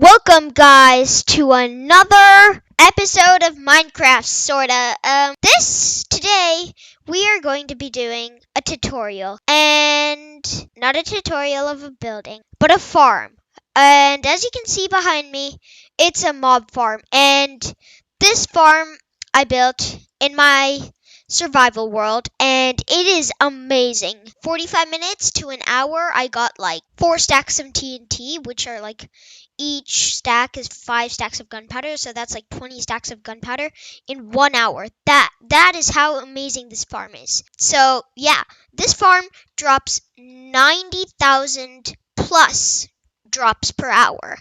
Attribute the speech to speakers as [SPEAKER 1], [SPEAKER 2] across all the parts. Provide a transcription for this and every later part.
[SPEAKER 1] Welcome, guys, to another episode of Minecraft, sorta. Today we are going to be doing a tutorial, and not a tutorial of a building, but a farm. And as you can see behind me, it's a mob farm, and this farm I built in my survival world, and it is amazing. 45 minutes to an hour, I got like 4 stacks of TNT, which are like each stack is 5 stacks of gunpowder, so that's like 20 stacks of gunpowder in 1 hour. That is how amazing this farm is. So yeah, this farm drops 90,000 plus drops per hour,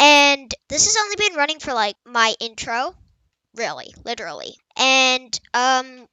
[SPEAKER 1] and this has only been running for like my intro, really, literally. And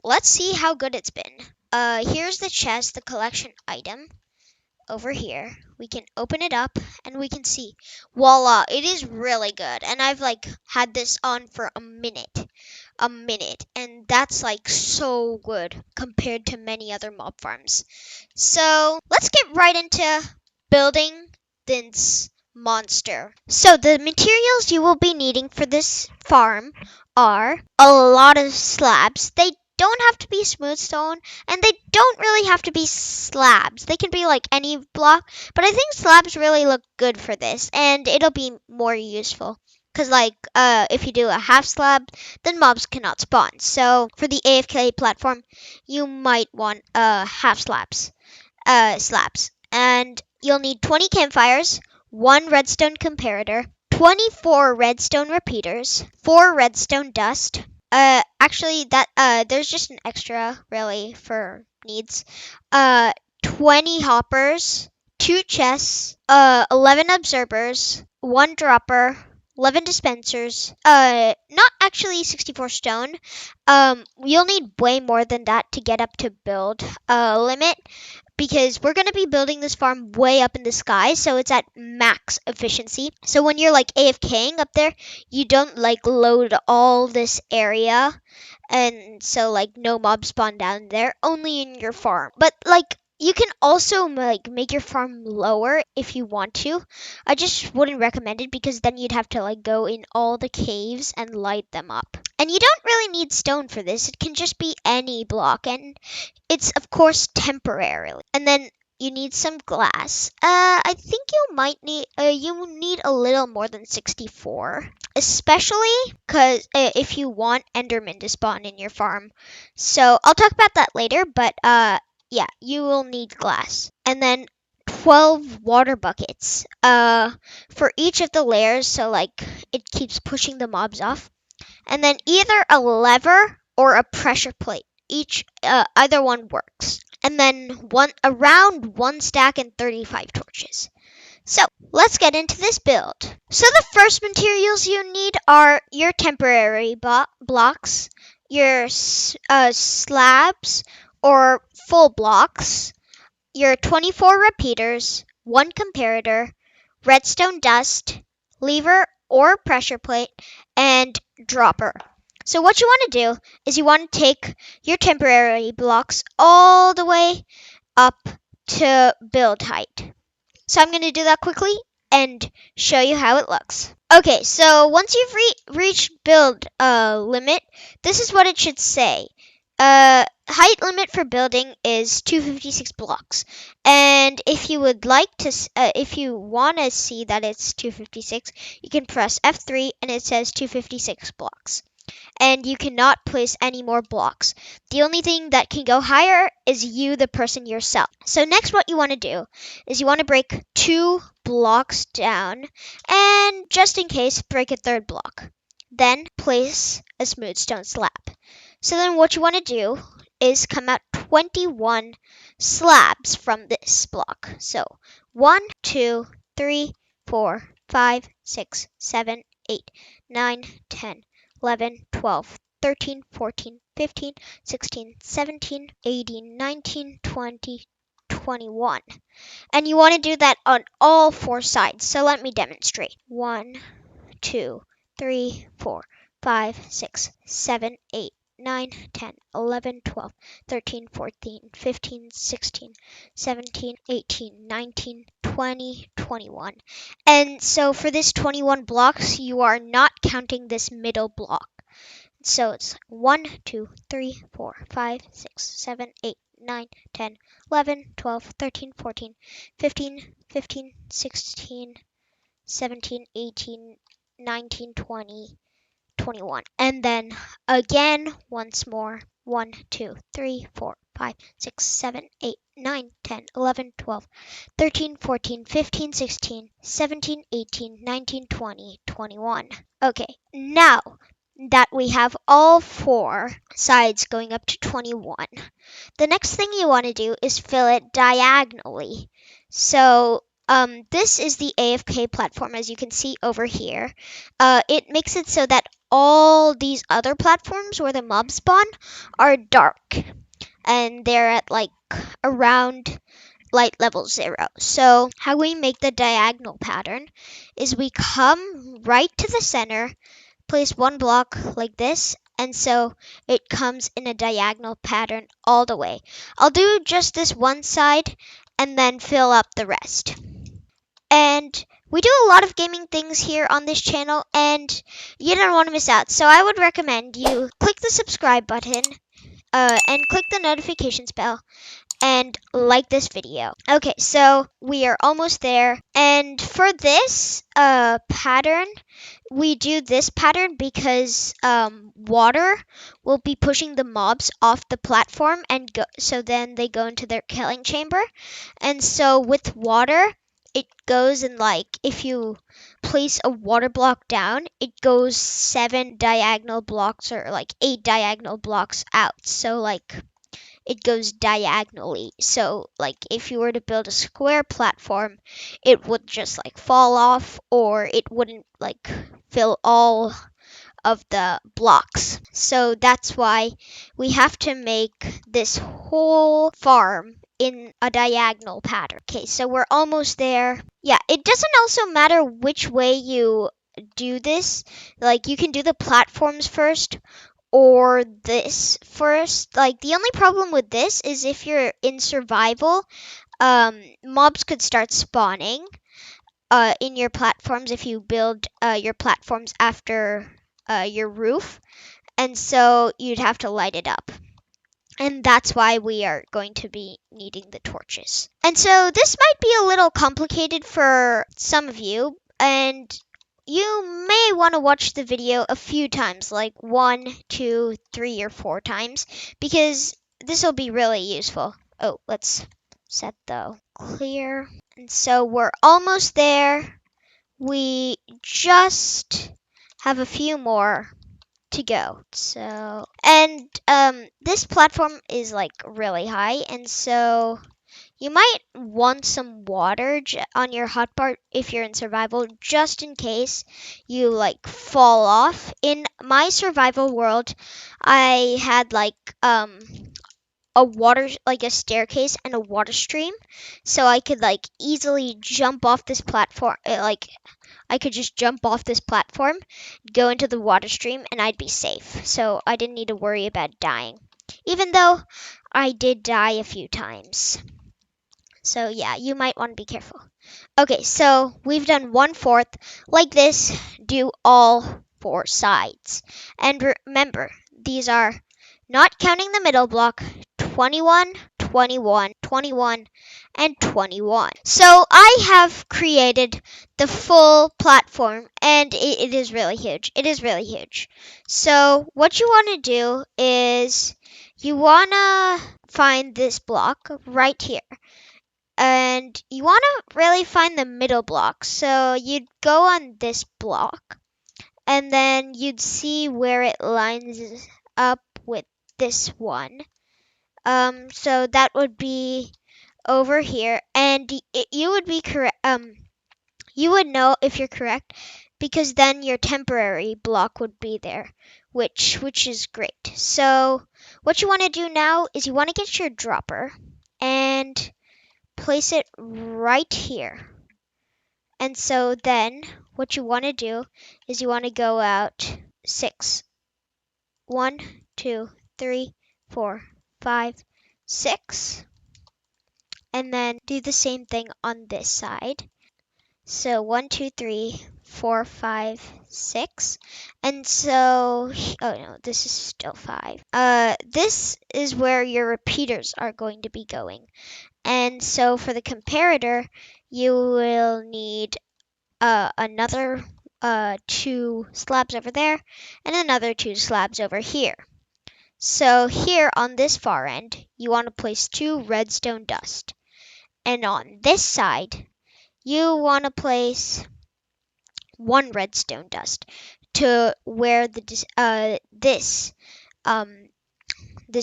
[SPEAKER 1] let's see how good it's been. Here's the chest, the collection item over here. We can open it up and we can see, voila, it is really good. And I've like had this on for a minute, and that's like so good compared to many other mob farms. So let's get right into building this monster. So the materials you will be needing for this farm are a lot of slabs. They don't have to be smooth stone, and they don't really have to be slabs. They can be like any block, but I think slabs really look good for this, and it'll be more useful. Because, like, if you do a half slab, then mobs cannot spawn. So, for the AFK platform, you might want half slabs. And you'll need 20 campfires, 1 redstone comparator, 24 redstone repeaters, 4 redstone dust. Actually, there's just an extra really for needs. 20 hoppers, 2 chests, 11 observers, 1 dropper, 11 dispensers. Not actually 64 stone. You'll need way more than that to get up to build limit, because we're going to be building this farm way up in the sky, so it's at max efficiency. So when you're like AFKing up there, you don't like load all this area, and so like no mobs spawn down there, only in your farm. But like you can also like make your farm lower if you want to. I just wouldn't recommend it, because then you'd have to like go in all the caves and light them up. And you don't really need stone for this. It can just be any block, and it's of course temporarily. And then you need some glass. I think you need a little more than 64, especially because if you want Enderman to spawn in your farm. So I'll talk about that later, but yeah, you will need glass. And then 12 water buckets for each of the layers, so like it keeps pushing the mobs off. And then either a lever or a pressure plate. Either one works. And then around 1 stack and 35 torches. So let's get into this build. So the first materials you need are your temporary blocks, your slabs or full blocks, your 24 repeaters, 1 comparator, redstone dust, lever or pressure plate, and dropper. So what you want to do is you want to take your temporary blocks all the way up to build height. So I'm going to do that quickly and show you how it looks. Okay, so once you've reached build limit, this is what it should say. Height limit for building is 256 blocks, and if you want to see that it's 256, you can press F3 and it says 256 blocks. And you cannot place any more blocks. The only thing that can go higher is you, the person yourself. So next, what you want to do is you want to break 2 blocks down, and just in case, break a 3rd block. Then place a smooth stone slab. So then what you want to do is come out 21 slabs from this block. So 1, 2, 3, 4, 5, 6, 7, 8, 9, 10, 11, 12, 13, 14, 15, 16, 17, 18, 19, 20, 21. And you want to do that on all 4 sides. So let me demonstrate. 1, 2, 3, 4, 5, 6, 7, 8, 9, 10, 11, 12, 13, 14, 15, 16, 17, 18, 19, 20, 21. And so for this 21 blocks, you are not counting this middle block. So it's 1, 2, 3, 4, 5, 6, 7, 8, 9, 10, 11, 12, 13, 14, 15, 15, 16, 17, 18, 19, 20, 21. And then again, once more. 1, 2, 3, 4, 5, 6, 7, 8, 9, 10, 11, 12, 13, 14, 15, 16, 17, 18, 19, 20, 21. Okay, now that we have all four sides going up to 21, the next thing you want to do is fill it diagonally. So this is the AFK platform, as you can see over here. It makes it so that all these other platforms where the mobs spawn are dark, and they're at like around light level 0. So how we make the diagonal pattern is we come right to the center, place one block like this, and so it comes in a diagonal pattern all the way. I'll do just this one side and then fill up the rest. And we do a lot of gaming things here on this channel, and you don't want to miss out. So I would recommend you click the subscribe button and click the notifications bell and like this video. Okay, so we are almost there. And for this pattern, we do this pattern because water will be pushing the mobs off the platform, and so then they go into their killing chamber. And so with water, it goes in like, if you place a water block down, it goes 7 diagonal blocks or like 8 diagonal blocks out. So like it goes diagonally. So like if you were to build a square platform, it would just like fall off, or it wouldn't like fill all of the blocks. So that's why we have to make this whole farm in a diagonal pattern. Okay, so we're almost there. Yeah, it doesn't also matter which way you do this. Like you can do the platforms first or this first. Like the only problem with this is if you're in survival, mobs could start spawning in your platforms if you build your platforms after your roof, and so you'd have to light it up. And that's why we are going to be needing the torches. And so this might be a little complicated for some of you, and you may want to watch the video a few times, like 1, 2, 3, or 4 times, because this will be really useful. Oh, let's set the clear. And so we're almost there. We just have a few more to go. So, and this platform is like really high, and so you might want some water on your hotbar if you're in survival, just in case you like fall off. In my survival world, I had like a water, like a staircase and a water stream, so I could like easily jump off this platform. Like I could just jump off this platform, go into the water stream, and I'd be safe. So I didn't need to worry about dying, even though I did die a few times. So yeah, you might want to be careful. Okay, so we've done 1/4. Like this, do all 4 sides. And remember, these are not counting the middle block, 21, 21, 21, and 21. So I have created the full platform, and it is really huge. It is really huge. So what you want to do is you want to find this block right here. And you want to really find the middle block. So you'd go on this block, and then you'd see where it lines up with this one. So that would be over here, and you would be correct. You would know if you're correct, because then your temporary block would be there, which is great. So what you want to do now is you want to get your dropper and place it right here. And so then what you want to do is you want to go out 6, 1, 2, 3, 4, 5, 6. And then do the same thing on this side. So 1, 2, 3, 4, 5, 6. And so, oh no, this is still 5. This is where your repeaters are going to be going. And so for the comparator, you will need another 2 slabs over there and another 2 slabs over here. So here on this far end, you want to place 2 redstone dust. And on this side, you want to place 1 redstone dust to where this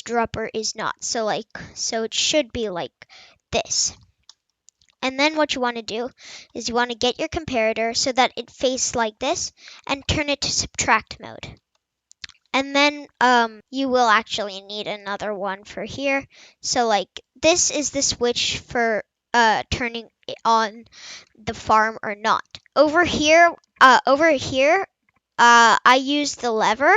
[SPEAKER 1] dropper is not. So it should be like this. And then what you want to do is you want to get your comparator so that it faces like this and turn it to subtract mode. And then you will actually need another one for here. So this is the switch for turning on the farm or not. Over here, I used the lever.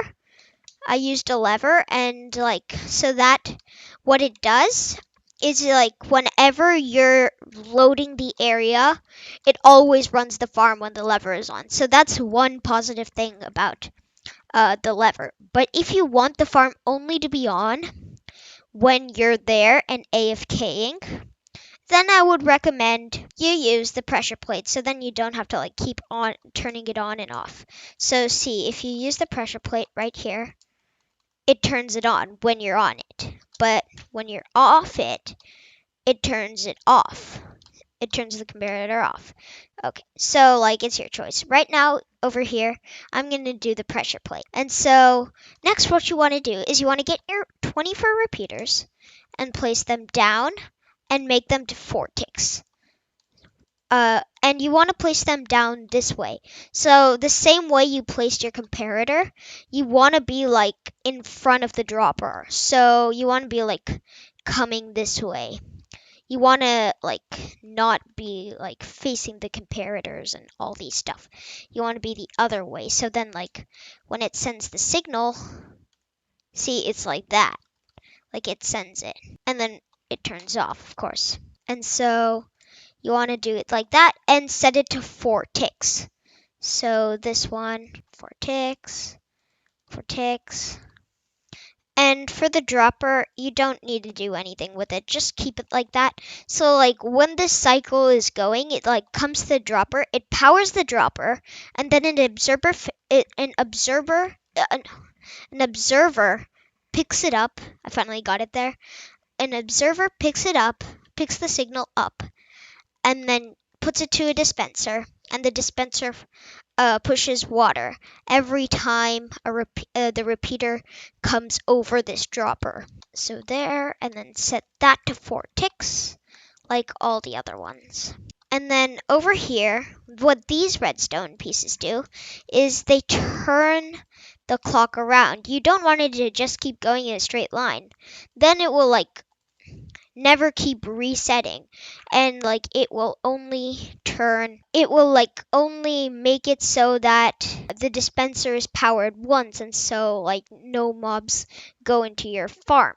[SPEAKER 1] And so that what it does is whenever you're loading the area, it always runs the farm when the lever is on. So that's one positive thing about the lever. But if you want the farm only to be on when you're there and AFKing, then I would recommend you use the pressure plate, so then you don't have to keep on turning it on and off. So see, if you use the pressure plate right here, it turns it on when you're on it. But when you're off it, it turns it off. It turns the comparator off. Okay, so it's your choice. Right now, over here, I'm going to do the pressure plate. And so next what you want to do is you want to get your 24 repeaters and place them down and make them to 4 ticks. And you want to place them down this way. So the same way you placed your comparator, you want to be in front of the dropper. So you want to be coming this way. You want to not be facing the comparators and all these stuff. You want to be the other way. So then when it sends the signal, see, it's like that. It sends it. And then it turns off, of course. And so you want to do it like that and set it to 4 ticks. So this one, 4 ticks, 4 ticks. And for the dropper, you don't need to do anything with it. Just keep it like that. So when this cycle is going, it comes to the dropper, it powers the dropper, and then an observer picks it up. I finally got it there. An observer picks it up, picks the signal up, and then puts it to a dispenser, and the dispenser pushes water every time the repeater comes over this dropper. So there, and then set that to 4 ticks, like all the other ones. And then over here, what these redstone pieces do is they turn the clock around. You don't want it to just keep going in a straight line. Then it will never keep resetting, and it will only only make it so that the dispenser is powered once, and so no mobs go into your farm.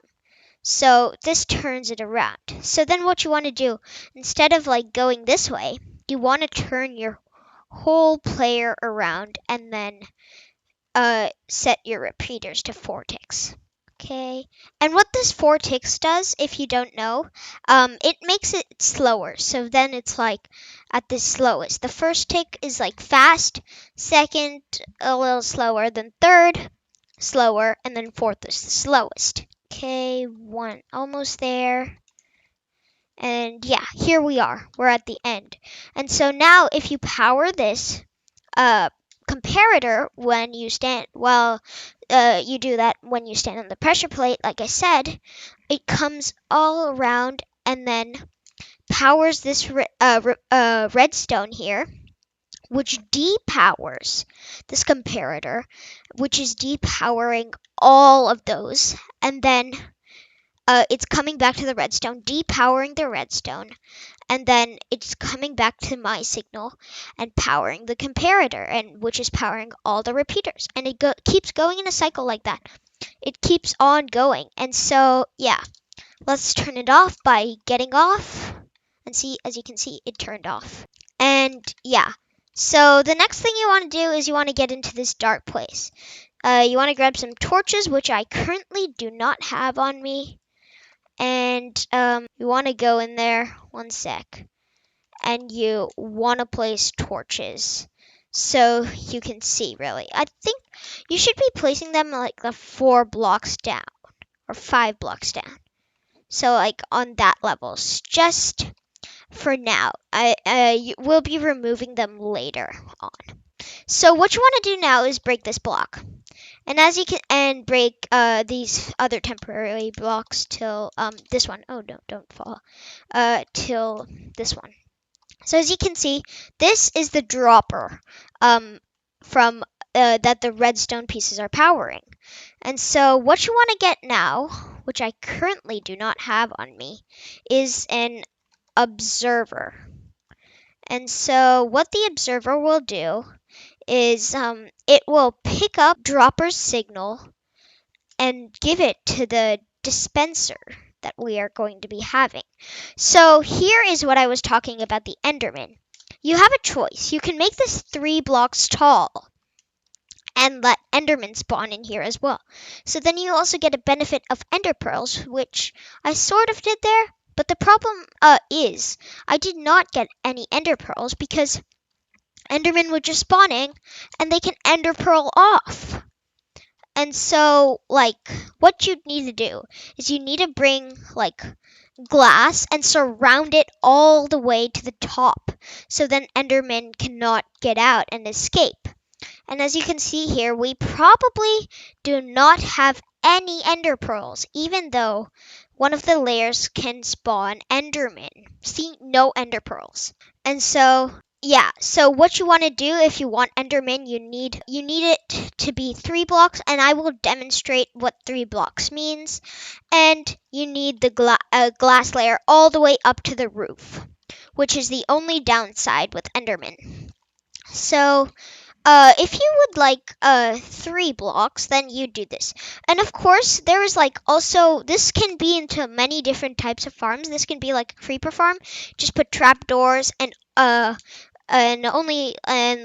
[SPEAKER 1] So this turns it around. So then what you want to do, instead of going this way, you want to turn your whole player around and then set your repeaters to 4 ticks. Okay, and what this 4 ticks does, if you don't know, it makes it slower. So then it's at the slowest. The first tick is fast, second a little slower, then third slower, and then fourth is the slowest. Okay, 1 almost there. And yeah, here we are. We're at the end. And so now if you power this comparator when you stand, you do that when you stand on the pressure plate, like I said, it comes all around and then powers this redstone here, which depowers this comparator, which is depowering all of those, and then it's coming back to the redstone, depowering the redstone, and then it's coming back to my signal and powering the comparator, and which is powering all the repeaters, and it keeps going in a cycle like that. it keeps on going. And so, yeah, let's turn it off by getting off. And see, as you can see, it turned off. And yeah, so the next thing you want to do is you want to get into this dark place. You want to grab some torches, which I currently do not have on me. And you want to go in there, one sec. And you want to place torches so you can see, really. I think you should be placing them like the 4 blocks down or 5 blocks down. So like on that level, just for now. We'll be removing them later on. So what you want to do now is break this block. And as you can, and break these other temporary blocks till this one. Oh no, don't fall. Till this one. So as you can see, this is the dropper from that the redstone pieces are powering. And so what you want to get now, which I currently do not have on me, is an observer. And so what the observer will do is it will pick up dropper's signal and give it to the dispenser that we are going to be having. So here is what I was talking about, the Enderman. You have a choice. You can make this 3 blocks tall and let Enderman spawn in here as well. So then you also get a benefit of Ender Pearls, which I sort of did there. But the problem is I did not get any Ender Pearls because Endermen were just spawning and they can Ender Pearl off. And so, like, what you need to do is you need to bring, like, glass and surround it all the way to the top. So then Endermen cannot get out and escape. And as you can see here, we probably do not have any Ender Pearls, even though one of the layers can spawn Endermen. See, no Ender Pearls. And so, yeah, so what you want to do if you want Enderman, you need it to be 3 blocks, and I will demonstrate what 3 blocks means. And you need the glass layer all the way up to the roof, which is the only downside with Enderman. So if you would like 3 blocks, then you do this. And of course, there is like also, this can be into many different types of farms. This can be like a creeper farm. Just put trapdoors and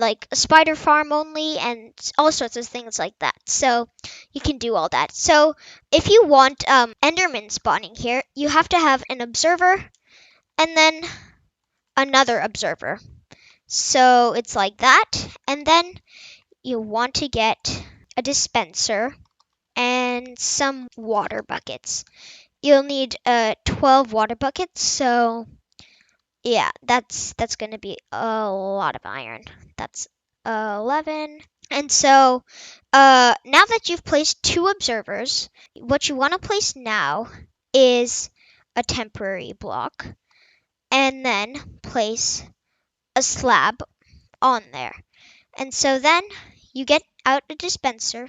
[SPEAKER 1] like a spider farm only, and all sorts of things like that. So you can do all that. So if you want Enderman spawning here, you have to have an observer and then another observer. So it's like that, and then you want to get a dispenser and some water buckets. You'll need 12 water buckets, so yeah, that's going to be a lot of iron. That's 11. And so now that you've placed 2 observers, what you want to place now is a temporary block, and then place a slab on there. And so then you get out a dispenser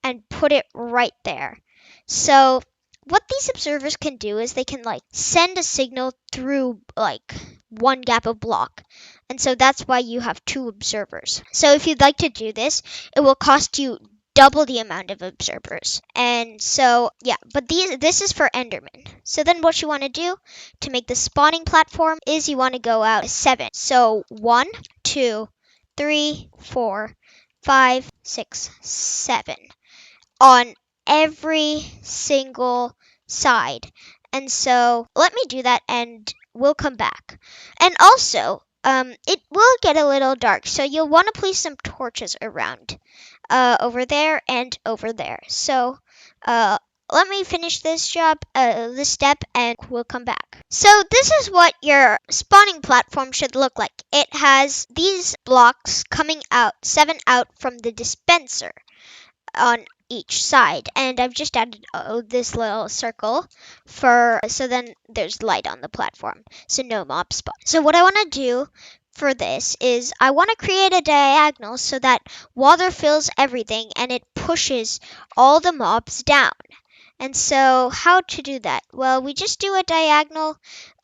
[SPEAKER 1] and put it right there. So what these observers can do is they can like send a signal through like one gap of block. And so that's why you have 2 observers. So if you'd like to do this, it will cost you double the amount of observers. And so, yeah, but this is for Enderman. So then what you want to do to make the spawning platform is you want to go out 7. So 1, 2, 3, 4, 5, 6, 7 on every single side. And so let me do that and we'll come back. And also, it will get a little dark, so you'll want to place some torches around over there and over there. So let me finish this step, and we'll come back. So this is what your spawning platform should look like. It has these blocks coming out, 7 out from the dispenser on each side, and I've just added this little circle so then there's light on the platform, so no mob spawn. So what I want to do for this is I want to create a diagonal so that water fills everything and it pushes all the mobs down. And so how to do that? Well, we just do a diagonal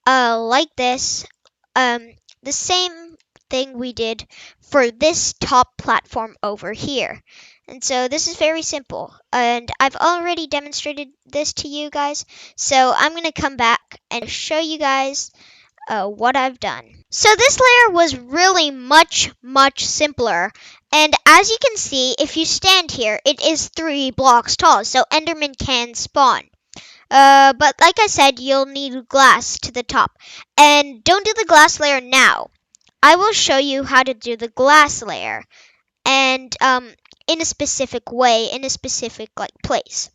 [SPEAKER 1] like this, the same thing we did for this top platform over here. And so this is very simple. And I've already demonstrated this to you guys. So I'm going to come back and show you guys what I've done. So this layer was really much simpler. And as you can see, if you stand here, it is 3 blocks tall. So Enderman can spawn. But like I said, you'll need glass to the top. And don't do the glass layer now. I will show you how to do the glass layer. And in a specific way, in a specific like place.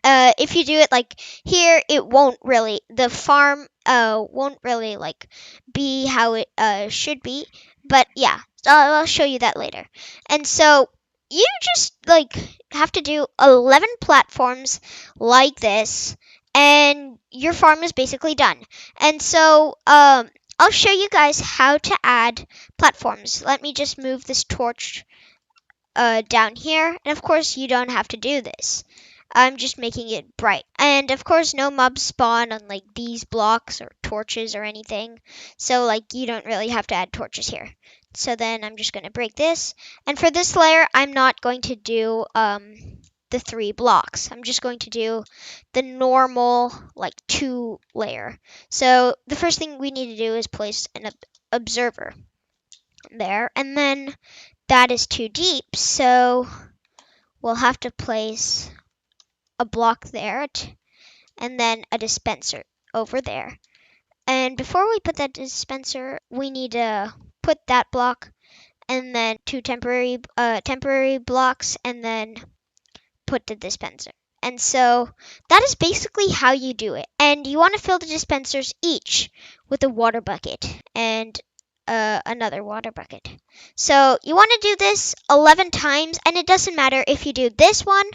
[SPEAKER 1] If you do it like here, it won't really, the farm won't really like be how it should be. But yeah, I'll show you that later. And so you just like have to do 11 platforms like this, and your farm is basically done. And so I'll show you guys how to add platforms. Let me just move this torch down here. And of course, you don't have to do this. I'm just making it bright. And of course, no mobs spawn on like these blocks or torches or anything. So like you don't really have to add torches here. So then I'm just going to break this. And for this layer, I'm not going to do the 3 blocks. I'm just going to do the normal like 2 layer. So the first thing we need to do is place an observer there. And then that is too deep, so we'll have to place a block there and then a dispenser over there. And before we put that dispenser, we need to put that block and then 2 temporary blocks and then put the dispenser. And so that is basically how you do it. And you want to fill the dispensers each with a water bucket and another water bucket. So you want to do this 11 times, and it doesn't matter if you do this one,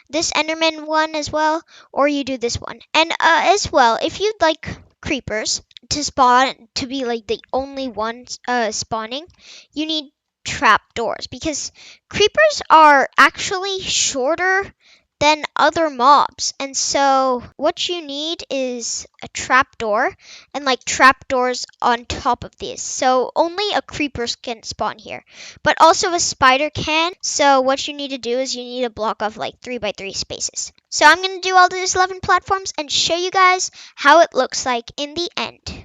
[SPEAKER 1] this Enderman one as well, or you do this one. And as well, if you'd like creepers to spawn, to be like the only ones spawning, you need trapdoors, because creepers are actually shorter than other mobs. And so what you need is a trapdoor and like trapdoors on top of these. So only a creeper can spawn here, but also a spider can. So what you need to do is you need a block of like 3x3 spaces. So I'm going to do all these 11 platforms and show you guys how it looks like in the end.